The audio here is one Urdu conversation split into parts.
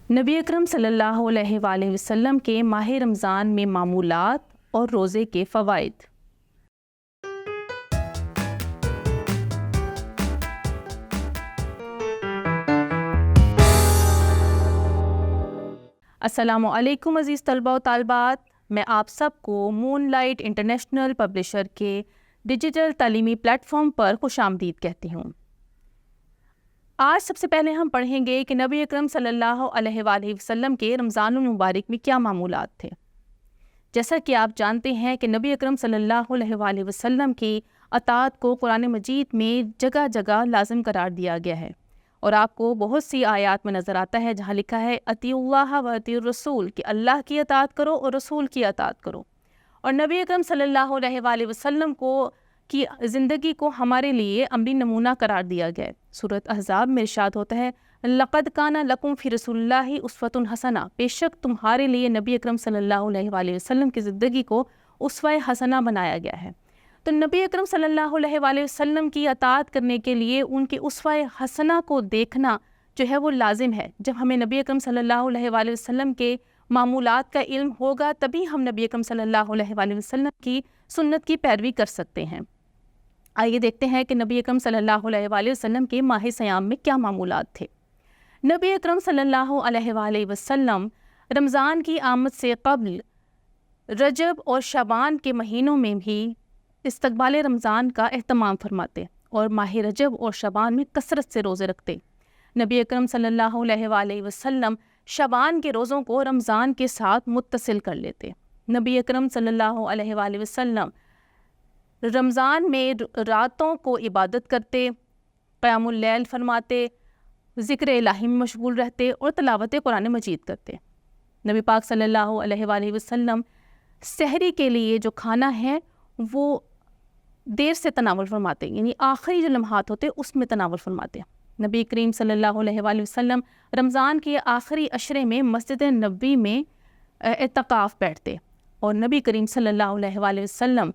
نبی اکرم صلی اللہ علیہ وآلہ وسلم کے ماہ رمضان میں معمولات اور روزے کے فوائد۔ السلام علیکم عزیز طلبہ و طالبات، میں آپ سب کو مون لائٹ انٹرنیشنل پبلشر کے ڈیجیٹل تعلیمی پلیٹ فارم پر خوش آمدید کہتی ہوں۔ آج سب سے پہلے ہم پڑھیں گے کہ نبی اکرم صلی اللہ علیہ وآلہ وسلم کے رمضان المبارک میں کیا معمولات تھے۔ جیسا کہ آپ جانتے ہیں کہ نبی اکرم صلی اللہ علیہ وآلہ وسلم کی اطاعت کو قرآن مجید میں جگہ جگہ لازم قرار دیا گیا ہے، اور آپ کو بہت سی آیات میں نظر آتا ہے جہاں لکھا ہے اطیعوا اللہ و اطیعوا الرسول، کہ اللہ کی اطاعت کرو اور رسول کی اطاعت کرو۔ اور نبی اکرم صلی اللہ علیہ وآلہ وسلم کی زندگی کو ہمارے لیے عملی نمونہ قرار دیا گیا ہے۔ سورۃ احزاب میں ارشاد ہوتا ہے لقد کان لکم فی رسول اللہ اسوۃ حسنہ، بے شک تمہارے لیے نبی اکرم صلی اللہ علیہ وآلہ وسلم کی زندگی کو اسوہ حسنہ بنایا گیا ہے۔ تو نبی اکرم صلی اللہ علیہ وآلہ وسلم کی اطاعت کرنے کے لیے ان کی اسوہ حسنہ کو دیکھنا جو ہے وہ لازم ہے۔ جب ہمیں نبی اکرم صلی اللہ علیہ وآلہ وسلم کے معمولات کا علم ہوگا تبھی ہم نبی اکرم صلی اللہ علیہ وآلہ وسلم کی سنت کی پیروی کر سکتے ہیں۔ آئیے دیکھتے ہیں کہ نبی اکرم صلی اللہ علیہ وآلہ وسلم کے ماہ صیام میں کیا معمولات تھے۔ نبی اکرم صلی اللہ علیہ وآلہ وسلم رمضان کی آمد سے قبل رجب اور شعبان کے مہینوں میں بھی استقبال رمضان کا اہتمام فرماتے اور ماہ رجب اور شعبان میں کثرت سے روزے رکھتے۔ نبی اکرم صلی اللہ علیہ وآلہ وسلم شعبان کے روزوں کو رمضان کے ساتھ متصل کر لیتے۔ نبی اکرم صلی اللہ علیہ وآلہ وسلم رمضان میں راتوں کو عبادت کرتے، قیام اللیل فرماتے، ذکر الہی میں مشغول رہتے اور تلاوت قرآن مجید کرتے۔ نبی پاک صلی اللہ علیہ وآلہ وسلم سحری کے لیے جو کھانا ہے وہ دیر سے تناول فرماتے، یعنی آخری جو لمحات ہوتے اس میں تناول فرماتے۔ نبی کریم صلی اللہ علیہ وآلہ وسلم رمضان کے آخری عشرے میں مسجد نبوی میں اعتکاف بیٹھتے، اور نبی کریم صلی اللہ علیہ وآلہ وسلم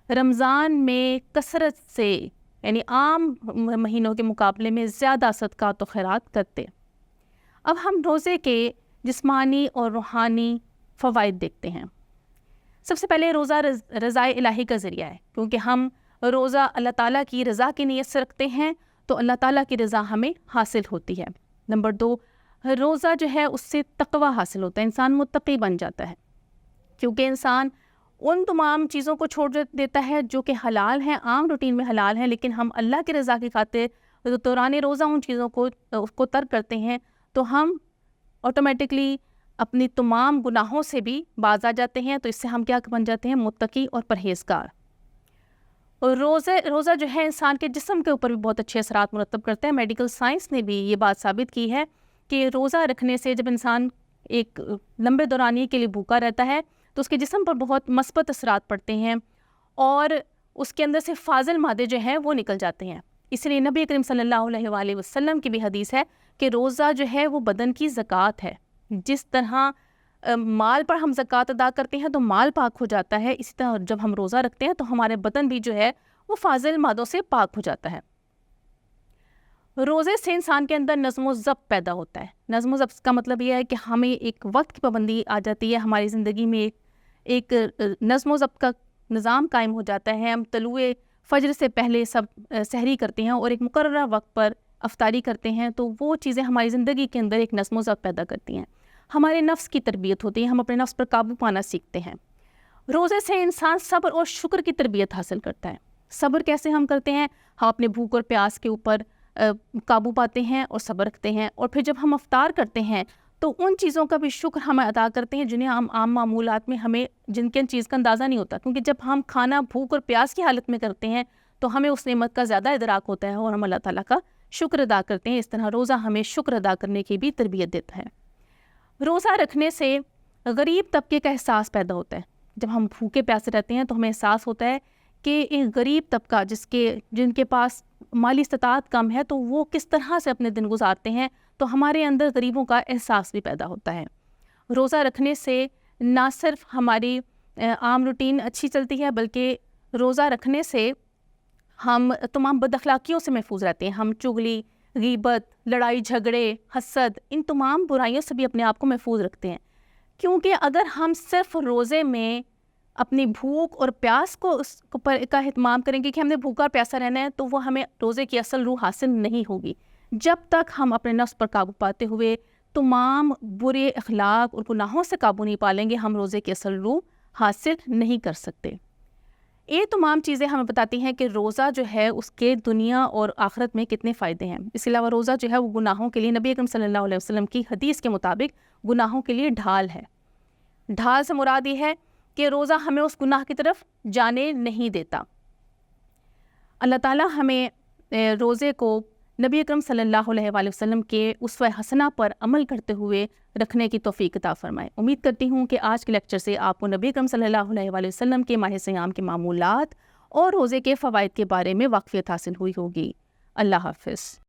رمضان میں کثرت سے یعنی عام مہینوں کے مقابلے میں زیادہ صدقات و خیرات کرتے۔ اب ہم روزے کے جسمانی اور روحانی فوائد دیکھتے ہیں۔ سب سے پہلے روزہ رضا الہی کا ذریعہ ہے، کیونکہ ہم روزہ اللہ تعالیٰ کی رضا کی نیت سے رکھتے ہیں تو اللہ تعالیٰ کی رضا ہمیں حاصل ہوتی ہے۔ نمبر 2، روزہ جو ہے اس سے تقوی حاصل ہوتا ہے، انسان متقی بن جاتا ہے، کیونکہ انسان ان تمام چیزوں کو چھوڑ دیتا ہے جو کہ حلال ہیں، عام روٹین میں حلال ہیں، لیکن ہم اللہ کی رضا کی خاطر دوران روزہ ان چیزوں کو ترک کرتے ہیں تو ہم آٹومیٹکلی اپنی تمام گناہوں سے بھی باز آ جاتے ہیں۔ تو اس سے ہم کیا بن جاتے ہیں؟ متقی اور پرہیزگار۔ اور روزہ جو ہے انسان کے جسم کے اوپر بھی بہت اچھے اثرات مرتب کرتا ہے۔ میڈیکل سائنس نے بھی یہ بات ثابت کی ہے کہ روزہ رکھنے سے جب انسان ایک لمبے دورانیے کے لیے بھوکا رہتا ہے تو اس کے جسم پر بہت مثبت اثرات پڑتے ہیں اور اس کے اندر سے فاضل مادے جو ہیں وہ نکل جاتے ہیں۔ اس لیے نبی کریم صلی اللہ علیہ وآلہ وسلم کی بھی حدیث ہے کہ روزہ جو ہے وہ بدن کی زکوٰۃ ہے۔ جس طرح مال پر ہم زکوٰۃ ادا کرتے ہیں تو مال پاک ہو جاتا ہے، اسی طرح جب ہم روزہ رکھتے ہیں تو ہمارے بدن بھی جو ہے وہ فاضل مادوں سے پاک ہو جاتا ہے۔ روزے سے انسان کے اندر نظم و ضبط پیدا ہوتا ہے۔ نظم و ضبط کا مطلب یہ ہے کہ ہمیں ایک وقت کی پابندی آ جاتی ہے، ہماری زندگی میں ایک نظم و ضبط کا نظام قائم ہو جاتا ہے۔ ہم طلوع فجر سے پہلے سحری کرتے ہیں اور ایک مقررہ وقت پر افطاری کرتے ہیں، تو وہ چیزیں ہماری زندگی کے اندر ایک نظم و ضبط پیدا کرتی ہیں۔ ہمارے نفس کی تربیت ہوتی ہے، ہم اپنے نفس پر قابو پانا سیکھتے ہیں۔ روزے سے انسان صبر اور شکر کی تربیت حاصل کرتا ہے۔ صبر کیسے ہم کرتے ہیں؟ ہم اپنے بھوک اور پیاس کے اوپر قابو پاتے ہیں اور صبر رکھتے ہیں، اور پھر جب ہم افطار کرتے ہیں تو ان چیزوں کا بھی شکر ہم ادا کرتے ہیں جنہیں ہم عام معمولات میں ہمیں جن کے چیز کا اندازہ نہیں ہوتا، کیونکہ جب ہم کھانا بھوک اور پیاس کی حالت میں کرتے ہیں تو ہمیں اس نعمت کا زیادہ ادراک ہوتا ہے اور ہم اللہ تعالیٰ کا شکر ادا کرتے ہیں۔ اس طرح روزہ ہمیں شکر ادا کرنے کی بھی تربیت دیتا ہے۔ روزہ رکھنے سے غریب طبقے کا احساس پیدا ہوتا ہے۔ جب ہم بھوکے پیاسے رہتے ہیں تو ہمیں احساس ہوتا ہے کہ ایک غریب طبقہ جن کے پاس مالی استطاعت کم ہے تو وہ کس طرح سے اپنے دن گزارتے ہیں، تو ہمارے اندر غریبوں کا احساس بھی پیدا ہوتا ہے۔ روزہ رکھنے سے نہ صرف ہماری عام روٹین اچھی چلتی ہے، بلکہ روزہ رکھنے سے ہم تمام بد اخلاقیوں سے محفوظ رہتے ہیں۔ ہم چغلی، غیبت، لڑائی جھگڑے، حسد، ان تمام برائیوں سے بھی اپنے آپ کو محفوظ رکھتے ہیں، کیونکہ اگر ہم صرف روزے میں اپنی بھوک اور پیاس کو اس پر کا اہتمام کریں گے کہ ہم نے بھوکا اور پیاسا رہنا ہے، تو وہ ہمیں روزے کی اصل روح حاصل نہیں ہوگی۔ جب تک ہم اپنے نفس پر قابو پاتے ہوئے تمام برے اخلاق اور گناہوں سے قابو نہیں پالیں گے، ہم روزے کی اصل روح حاصل نہیں کر سکتے۔ یہ تمام چیزیں ہمیں بتاتی ہیں کہ روزہ جو ہے اس کے دنیا اور آخرت میں کتنے فائدے ہیں۔ اس کے علاوہ روزہ جو ہے وہ گناہوں کے لیے، نبی اکرم صلی اللہ علیہ وسلم کی حدیث کے مطابق گناہوں کے لیے ڈھال ہے۔ ڈھال سے مراد یہ ہے کہ روزہ ہمیں اس گناہ کی طرف جانے نہیں دیتا۔ اللہ تعالیٰ ہمیں روزے کو نبی اکرم صلی اللہ علیہ وآلہ وسلم کے اسوہ حسنہ پر عمل کرتے ہوئے رکھنے کی توفیق عطا فرمائے۔ امید کرتی ہوں کہ آج کے لیکچر سے آپ کو نبی اکرم صلی اللہ علیہ وآلہ وسلم کے ماہ صیام کے معمولات اور روزے کے فوائد کے بارے میں واقفیت حاصل ہوئی ہوگی۔ اللہ حافظ۔